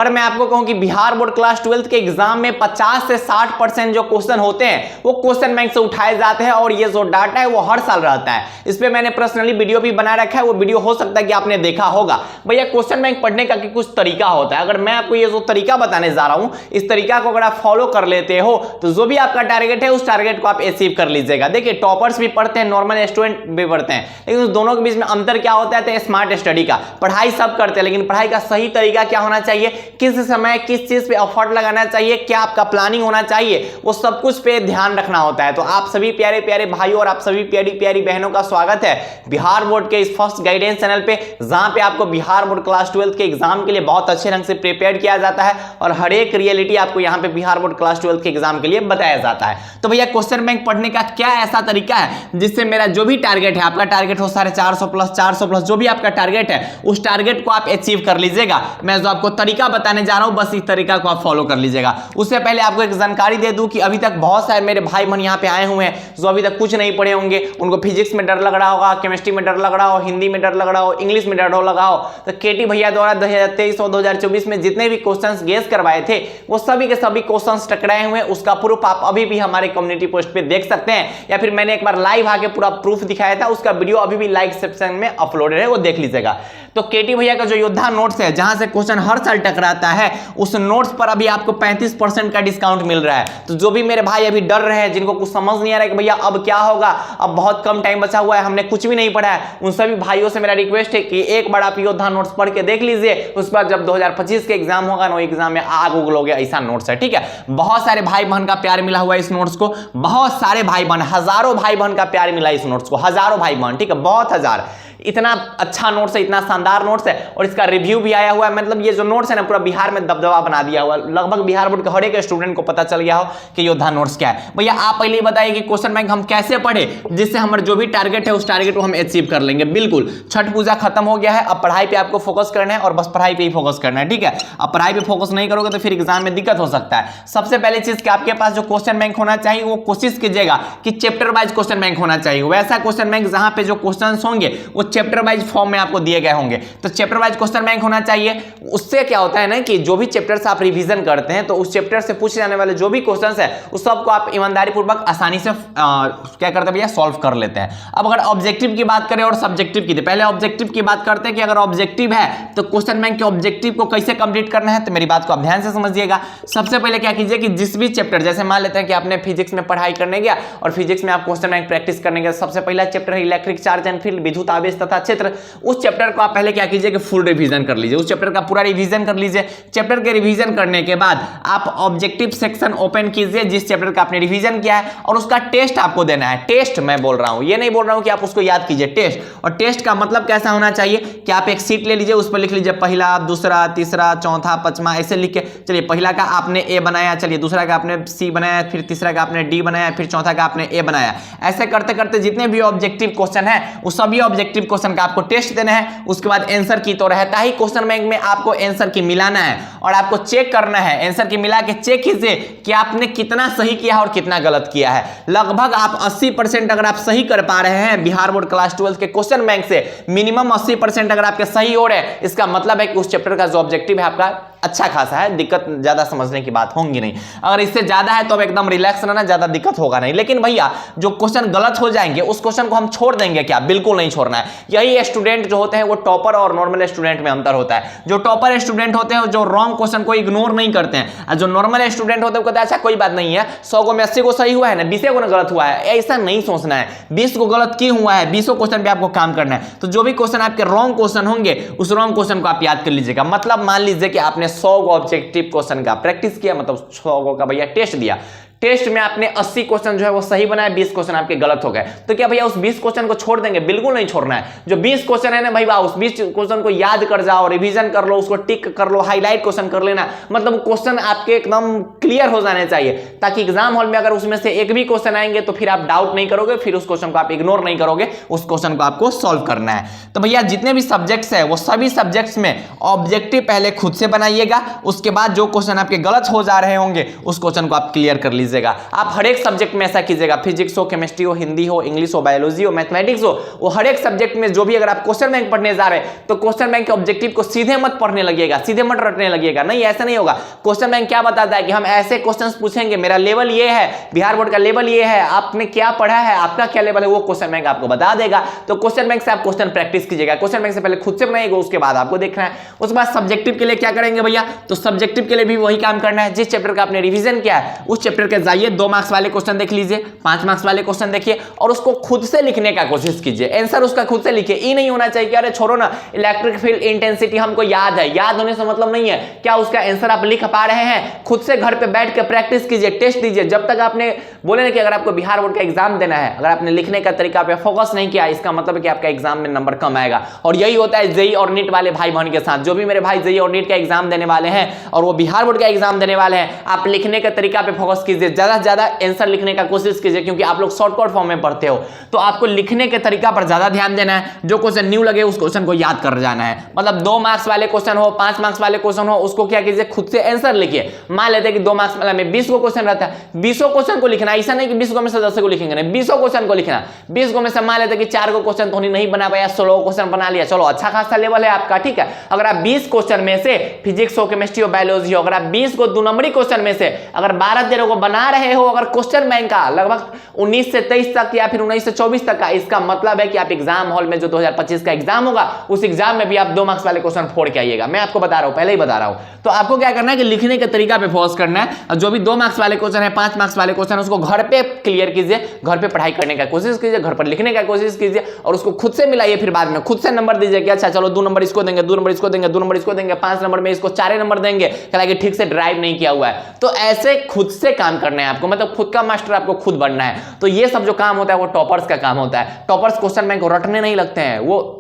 अगर मैं आपको कहूं कि बिहार बोर्ड क्लास 12 के एग्जाम में 50 से 60% जो क्वेश्चन होते हैं वो क्वेश्चन बैंक से उठाए जाते हैं और ये जो डाटा है वो हर साल रहता है। इस पे मैंने पर्सनली वीडियो भी बना रखा है, वो वीडियो हो सकता है कि आपने देखा होगा। भैया क्वेश्चन बैंक पढ़ने का कुछ तरीका होता है। अगर मैं आपको ये जो तरीका बताने जा रहा हूं, इस तरीका को अगर आप फॉलो कर लेते हो तो जो भी आपका टारगेट है उस टारगेट को आप अचीव कर लीजिएगा। देखिए टॉपर्स भी पढ़ते हैं, नॉर्मल स्टूडेंट भी पढ़ते हैं, लेकिन उस दोनों के बीच में अंतर क्या होता है? तो स्मार्ट स्टडी का। पढ़ाई सब करते हैं, लेकिन पढ़ाई का सही तरीका क्या होना चाहिए, किस समय किस चीज पे एफर्ट लगाना चाहिए, क्या आपका प्लानिंग होना चाहिए, वो सब कुछ पे ध्यान रखना होता है। तो आप सभी प्यारे प्यारे भाइयों और आप सभी प्यारी प्यारी बहनों का स्वागत है बिहार बोर्ड के इस फर्स्ट गाइडेंस चैनल पे, जहां पे आपको बिहार बोर्ड क्लास 12 के एग्जाम के लिए बहुत अच्छे ढंग से प्रिपेयर किया जाता है और हर एक रियलिटी आपको यहां पे बिहार बोर्ड क्लास 12 के एग्जाम के लिए बताया जाता है। तो भैया क्वेश्चन बैंक पढ़ने का क्या ऐसा तरीका है जिससे मेरा जो भी टारगेट है, आपका टारगेट हो 450 प्लस 400 प्लस, जो भी आपका टारगेट है उस टारगेट को आप अचीव कर लीजिएगा। मैं जो आपको तरीका बताने जा रहा हूं बस इस तरीका को आप फॉलो कर लीजिएगा। उससे पहले आपको एक जानकारी दे दूं कि अभी तक बहुत सारे मेरे भाई बहन यहाँ पे आए हुए हैं जो अभी तक कुछ नहीं पढ़े होंगे। उनको फिजिक्स में डर लग रहा होगा, केमिस्ट्री में डर लग रहा हो, हिंदी में डर लग रहा हो, इंग्लिश में डर लगा हो। तो केटी भैया द्वारा 2023 और 2024 में जितने भी क्वेश्चंस गेस करवाए थे वो सभी के सभी क्वेश्चंस टकराए हुए हैं। उसका प्रूफ आप अभी भी हमारे कम्युनिटी पोस्ट पे देख सकते हैं, या फिर मैंने एक बार लाइव आके पूरा प्रूफ दिखाया था, उसका वीडियो अभी भी लाइक सेक्शन में अपलोडेड है, वो देख लीजिएगा। तो केटी भैया का जो योद्धा नोट्स है जहां से क्वेश्चन हर साल टकराता है, उस नोट्स पर अभी आपको 35% का डिस्काउंट मिल रहा है। तो जो भी मेरे भाई अभी डर रहे हैं, जिनको कुछ समझ नहीं आ रहा है कि भैया अब क्या होगा, अब बहुत कम टाइम बचा हुआ है, हमने कुछ भी नहीं पढ़ा है, उन सभी भाइयों से मेरा रिक्वेस्ट है कि एक बार आप योद्धा नोट्स पढ़ के देख लीजिए। उस पर जब 2025 के एग्जाम होगा ना, एग्जाम में आग उगलोगे, ऐसा नोट्स है। ठीक है, बहुत सारे भाई बहन का प्यार मिला हुआ है इस नोट्स को, बहुत सारे भाई बहन, हजारों भाई बहन का प्यार मिला इस नोट्स को, हजारों भाई बहन। ठीक है, बहुत हजार। इतना अच्छा नोट्स है, इतना शानदार नोट्स है और इसका रिव्यू भी आया हुआ है। मतलब ये जो नोट्स है ना पूरा बिहार में दबदबा बना दिया हुआ, लगभग बिहार बोर्ड के हर एक स्टूडेंट को पता चल गया हो कि योद्धा नोट्स क्या है। भैया आप पहले बताइए कि क्वेश्चन बैंक हम कैसे पढ़े जिससे हमारा जो भी टारगेट है उस टारगेट को हम अचीव कर लेंगे। बिल्कुल, छठ पूजा खत्म हो गया है, अब पढ़ाई पे आपको फोकस करना है और बस पढ़ाई पे ही फोकस करना है। ठीक है, अब पढ़ाई पे फोकस नहीं करोगे तो फिर एग्जाम में दिक्कत हो सकता है। सबसे पहली चीज कि आपके पास जो क्वेश्चन बैंक होना चाहिए वो कोशिश कीजिएगा कि चैप्टर वाइज क्वेश्चन बैंक होना चाहिए। वैसा क्वेश्चन बैंक जहां पे जो क्वेश्चन होंगे वो चैप्टर वाइज फॉर्म में आपको दिए गए होंगे। तो चैप्टर वाइज क्वेश्चन बैंक होना चाहिए। उससे क्या होता है ना कि जो भी चैप्टर से आप रिवीजन करते हैं तो उस चैप्टर से पूछे जाने वाले जो भी क्वेश्चंस है उस सबको आप ईमानदारी पूर्वक आसानी से क्या करते हैं भैया, सॉल्व कर लेते हैं। अब अगर ऑब्जेक्टिव की बात करें और सब्जेक्टिव की, पहले ऑब्जेक्टिव की बात करते हैं कि अगर ऑब्जेक्टिव है तो क्वेश्चन बैंक के ऑब्जेक्टिव को कैसे कंप्लीट करना है। तो मेरी बात को आप ध्यान से समझिएगा। सबसे पहले क्या कीजिए कि जिस भी चैप्टर, जैसे मान लेते हैं कि आपने फिजिक्स में पढ़ाई करने गया और फिजिक्स में आप क्वेश्चन बैंक प्रैक्टिस करने गया, सबसे पहला चैप्टर है इलेक्ट्रिक चार्ज एंड फील्ड, विद्युत आवेश तथा क्षेत्र। उस चैप्टर को आप पहले क्या कीजिए कि फुल रिवीजन कर लीजिए, उस चैप्टर का पूरा रिवीजन कर लीजिए। चैप्टर के रिवीजन करने के बाद आप ऑब्जेक्टिव सेक्शन ओपन कीजिए जिस चैप्टर का आपने रिवीजन किया है और उसका टेस्ट आपको देना है। टेस्ट मैं बोल रहा हूं, ये नहीं बोल रहा हूं कि आप उसको याद कीजिए, टेस्ट। और टेस्ट का मतलब कैसा होना चाहिए कि आप एक शीट ले लीजिए, उस पर लिख लीजिए पहला, दूसरा, तीसरा, चौथा, पांचवा, ऐसे लिख के चलिए। पहला का आपने ए बनाया, चलिए दूसरा का आपने सी बनाया, फिर तीसरा का आपने डी बनाया, फिर चौथा का आपने ए बनाया। ऐसे करते करते जितने भी ऑब्जेक्टिव क्वेश्चन है उस सभी ऑब्जेक्टिव क्वेश्चन का आपको टेस्ट देना है। उसके बाद आंसर की तो रहता ही क्वेश्चन बैंक में आपको आंसर की मिलाना है और आपको चेक करना है। आंसर की मिला के चेक कीजिए कि आपने कितना सही किया है और कितना गलत किया है। लगभग आप 80% अगर आप सही कर पा रहे हैं बिहार बोर्ड क्लास 12 के क्वेश्चन बैंक से, मिनिमम 80% अगर आपके सही हो रहे हैं, इसका मतलब है कि उस चैप्टर का जो ऑब्जेक्टिव है आपका अच्छा खासा है, दिक्कत ज्यादा समझने की बात होंगी नहीं। अगर इससे ज्यादा है तो अब एकदम रिलैक्स रहना, ज्यादा दिक्कत होगा नहीं। लेकिन भैया जो क्वेश्चन गलत हो जाएंगे उस क्वेश्चन को हम छोड़ देंगे क्या? बिल्कुल नहीं छोड़ना है। यही स्टूडेंट जो होते हैं वो टॉपर और नॉर्मल स्टूडेंट में अंतर होता है। जो टॉपर स्टूडेंट होते हैं जो रॉन्ग क्वेश्चन को इग्नोर नहीं करते हैं, और जो नॉर्मल स्टूडेंट होते हैं कहते हैं अच्छा कोई बात नहीं है, 100 को में 80 को सही हुआ है ना, 20 को गलत हुआ है, ऐसा नहीं सोचना है। 20 को गलत क्यों हुआ है, 20 क्वेश्चन पे आपको काम करना है। तो जो भी क्वेश्चन आपके रॉन्ग क्वेश्चन होंगे उस रॉन्ग क्वेश्चन को आप याद कर लीजिएगा। मतलब मान लीजिए कि आपने 100 ऑब्जेक्टिव क्वेश्चन का प्रैक्टिस किया, मतलब 100 का भैया टेस्ट दिया, टेस्ट में आपने 80 क्वेश्चन जो है वो सही बनाया, 20 क्वेश्चन आपके गलत हो गए, तो क्या भैया उस 20 क्वेश्चन को छोड़ देंगे? बिल्कुल नहीं छोड़ना है। जो 20 क्वेश्चन है ना भाई, उस 20 क्वेश्चन को याद कर जाओ, रिवीजन कर लो, उसको टिक कर लो, हाईलाइट क्वेश्चन कर लेना। मतलब क्वेश्चन आपके एकदम क्लियर हो जाने चाहिए, ताकि एग्जाम हॉल में अगर उसमें से एक भी क्वेश्चन आएंगे तो फिर आप डाउट नहीं करोगे, फिर उस क्वेश्चन को आप इग्नोर नहीं करोगे, उस क्वेश्चन को आपको सॉल्व करना है। तो भैया जितने भी सब्जेक्ट्स है वो सभी सब्जेक्ट्स में ऑब्जेक्टिव पहले खुद से बनाइएगा, उसके बाद जो क्वेश्चन आपके गलत हो जा रहे होंगे उस क्वेश्चन को आप क्लियर कर लीजिए। कीजिएगा। आप हर एक सब्जेक्ट में ऐसा कीजिएगा, फिजिक्स हो, केमिस्ट्री हो, हिंदी हो, इंग्लिश हो, बायोलॉजी हो, मैथमेटिक्स हो, वो हर एक सब्जेक्ट में जो भी अगर आप क्वेश्चन बैंक पढ़ने जा रहे हैं तो क्वेश्चन बैंक के ऑब्जेक्टिव को सीधे मत पढ़ने लगिएगा, सीधे मत रटने लगिएगा। नहीं, ऐसा नहीं होगा। क्वेश्चन बैंक क्या बताता है कि हम ऐसे क्वेश्चंस पूछेंगे, मेरा लेवल ये है, बिहार बोर्ड का लेवल ये है, आपने क्या पढ़ा है, आपका क्या लेवल है, वो क्वेश्चन बैंक आपको बता देगा। तो क्वेश्चन बैंक से आप क्वेश्चन प्रैक्टिस कीजिएगा। क्वेश्चन बैंक से पहले खुद से बनाइएगा, उसके बाद आपको देखना है। उसके बाद सब्जेक्टिव के लिए क्या करेंगे भैया, तो सब्जेक्टिव के लिए भी वही काम करना है। जिस चैप्टर का आपने रिवीजन किया है उस चैप्टर के जाइए, 2 मार्क्स वाले क्वेश्चन देख लीजिए, 5 मार्क्स वाले क्वेश्चन देखिए और उसको खुद से लिखने का कोशिश कीजिए। आंसर उसका खुद से लिखिए। ये नहीं होना चाहिए कि अरे छोड़ो ना, इलेक्ट्रिक फील्ड इंटेंसिटी हमको याद है, याद होने से मतलब नहीं है। क्या उसका आंसर आप लिख पा रहे हैं? खुद से घर पे बैठ के प्रैक्टिस कीजिए, टेस्ट दीजिए। जब तक आपने बोले ना कि अगर आपको बिहार बोर्ड का एग्जाम देना है, अगर आपने लिखने का तरीका पे फोकस नहीं किया, इसका मतलब है कि आपका एग्जाम में नंबर कम आएगा। और यही होता है जेईई और नीट वाले भाई बहन के साथ। जो भी मेरे भाई जेईई और नीट का एग्जाम देने वाले हैं और वो बिहार बोर्ड का एग्जाम देने वाले हैं, आप लिखने के तरीका पे फोकस कीजिए, ज्यादा से ज्यादा आंसर लिखने का कोशिश कीजिए, क्योंकि आप लोग शॉर्टकट फॉर्म में पढ़ते हो तो आपको लिखने के तरीका पर ज्यादा ध्यान देना है। जो क्वेश्चन न्यू लगे उस क्वेश्चन को याद कर जाना है। मतलब 2 मार्क्स वाले क्वेश्चन हो, 5 मार्क्स वाले क्वेश्चन हो, उसको क्या कीजिए, खुद से आंसर लिखिए। मान लेते हैं कि 2 मार्क्स वाला में 20 को क्वेश्चन रहता है, 20 क्वेश्चन को लिखना। ऐसा नहीं कि 20 को में से 10 को लिखेंगे, नहीं, 20 क्वेश्चन को लिखना। 20 को में से मान लेते हैं कि 4 को क्वेश्चन तो नहीं बना पाया, 16 क्वेश्चन बना लिया, चलो अच्छा खासा लेवल है आपका, ठीक है। अगर आप 20 क्वेश्चन में से फिजिक्स हो, केमिस्ट्री हो, बायोलॉजी हो, अगर आप 20 को 2 नंबरी क्वेश्चन में से अगर 12-13 को बना रहे हो, अगर क्वेश्चन बैंक का लगभग 19 से 23 तक या फिर 19 से 24 तक का, इसका मतलब है कि आप एग्जाम हॉल में जो 2025 का एग्जाम होगा उस एग्जाम में भी आप 2 मार्क्स वाले क्वेश्चन फोड़ के आइएगा। मैं आपको बता रहा हूं, पहले ही बता रहा हूं। तो आपको क्या करना है कि लिखने के तरीका पे फोकस करना है। जो भी 2 मार्क्स वाले क्वेश्चन है, 5 मार्क्स वाले क्वेश्चन है, उसको घर पे क्लियर कीजिए, घर पे पढ़ाई करने का कोशिश कीजिए, घर पर लिखने का कोशिश कीजिए और उसको खुद से मिलाइए। फिर बाद में खुद से नंबर दीजिए कि अच्छा चलो 2 नंबर इसको देंगे, 2 नंबर इसको देंगे, 2 नंबर इसको देंगे, 5 नंबर में इसको 4 नंबर देंगे, हालांकि ठीक से ड्राइव नहीं किया हुआ है। तो ऐसे खुद से काम करना है आपको, मतलब खुद का मास्टर आपको खुद बनना है। तो ये सब जो काम होता है वो टॉपर्स का काम होता है। टॉपर्स क्वेश्चन बैंक को रटने नहीं लगते हैं, वो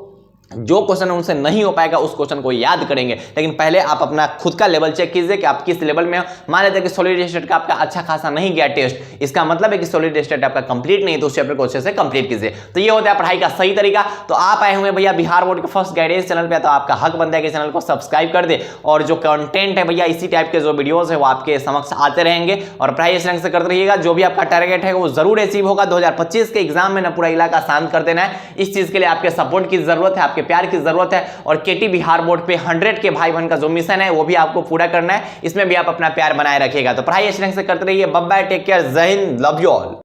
जो क्वेश्चन उनसे नहीं हो पाएगा उस क्वेश्चन को याद करेंगे। लेकिन पहले आप अपना खुद का लेवल चेक कीजिए कि आप किस लेवल में हो। मान लेते हैं कि सॉलिड स्टेट का आपका अच्छा खासा नहीं गया टेस्ट, इसका मतलब है कि सॉलिड स्टेट आपका कंप्लीट नहीं, तो उस चैप्टर को अच्छे से कंप्लीट कीजिए। तो ये होता है पढ़ाई का सही तरीका। तो आप आए हुए भैया बिहार बोर्ड के फर्स्ट गाइडेंस चैनल पे, तो आपका हक बनता है कि चैनल को सब्सक्राइब कर दे और जो कंटेंट है भैया इसी टाइप के जो वीडियोस है वो आपके समक्ष आते रहेंगे और पढ़ाई इस ढंग से करते रहिएगा। जो भी आपका टारगेट है वो जरूर अचीव होगा। 2025 के एग्जाम में ना पूरा इलाका शांत कर देना है। इस चीज के लिए आपके सपोर्ट की जरूरत है, आपके प्यार की जरूरत है और केटी बिहार बोर्ड पे 100 के भाई बहन का जो मिशन है वो भी आपको पूरा करना है। इसमें भी आप अपना प्यार बनाए रखिएगा। तो पढ़ाई इस ढंग से करते रहिए। बाय बाय, टेक केयर, जय हिंद, लव यू ऑल।